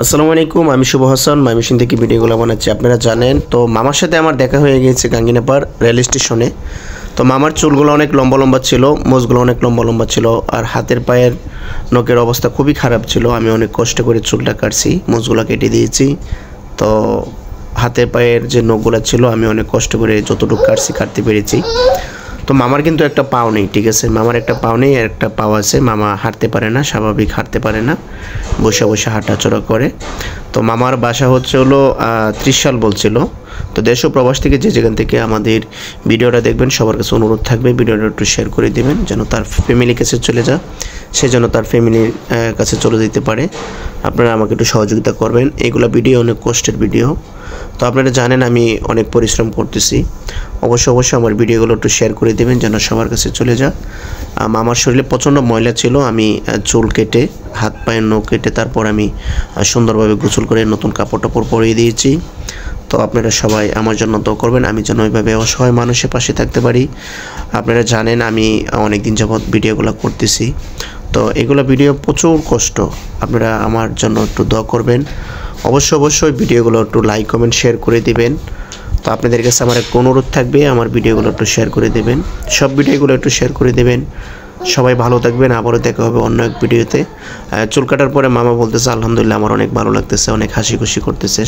আসসালামু আলাইকুম, আমি শুভ হাসান ময়মনসিংহ থেকে ভিডিওগুলো বানাচ্ছি। আপনারা জানেন তো মামার সাথে আমার দেখা হয়ে গিয়েছে গাঙ্গিনাপাড় রেল স্টেশনে। তো মামার চুলগুলো অনেক লম্বা লম্বা ছিল, মোজগুলো অনেক লম্বা লম্বা ছিল, আর হাতের পায়ের নখের অবস্থা খুবই খারাপ ছিল। আমি অনেক কষ্ট করে চুলটা কাটছি, মোজগুলো কেটে দিয়েছি। তো হাতের পায়ের যে নখগুলো ছিল আমি অনেক কষ্ট করে যতটুকু কাটতে পেরেছি। তো মামার কিন্তু একটা পাও নেই, ঠিক আছে, মামার একটা পাও নেই আর একটা পাও আছে। মামা হাঁটতে পারে না, স্বাভাবিক হাঁটতে পারে না, বসে বসে হাঁটাচড়া করে। তো মামার বাসা হচ্ছে হলো ত্রিশাল বলছিল। তো দেশ ও প্রবাস থেকে যে যেখান থেকে আমাদের ভিডিওটা দেখবেন সবার কাছে অনুরোধ থাকবে ভিডিওটা একটু শেয়ার করে দেবেন, যেন তার ফ্যামিলির কাছে চলে যায়, সে যেন তার ফ্যামিলির কাছে চলে যেতে পারে। আপনারা আমাকে একটু সহযোগিতা করবেন। এইগুলো ভিডিও অনেক কষ্টের ভিডিও। তো আপনারা জানেন আমি অনেক পরিশ্রম করতেছি। অবশ্যই আমার ভিডিওগুলো একটু শেয়ার করে দেবেন যেন সবার কাছে চলে যায়। আমার শরীরে প্রচণ্ড ময়লা ছিল, আমি চুল কেটে হাত পায়ের নখ কেটে তারপর আমি সুন্দরভাবে গোসল করে নতুন কাপড় টাপড় পরিয়ে দিয়েছি। তো আপনারা সবাই আমার জন্য দোয়া করবেন, আমি যেন ওইভাবে অসহায় মানুষের পাশে থাকতে পারি। আপনারা জানেন আমি অনেক দিন যাবৎ ভিডিওগুলো করতেছি। তো এগুলো ভিডিও প্রচুর কষ্ট, আপনারা আমার জন্য একটু দোয়া করবেন। অবশ্যই ভিডিওগুলো একটু লাইক কমেন্ট শেয়ার করে দিবেন। তো আপনাদের কাছে আমার একটা অনুরোধ থাকবে, আমার ভিডিওগুলো একটু শেয়ার করে দেবেন, সব ভিডিওগুলো একটু শেয়ার করে দেবেন। সবাই ভালো থাকবেন, আবারও দেখা হবে অন্য এক ভিডিওতে। চুল কাটার পরে মামা বলতেছে আলহামদুলিল্লাহ আমার অনেক ভালো লাগতেছে, অনেক হাসি খুশি করতেছে।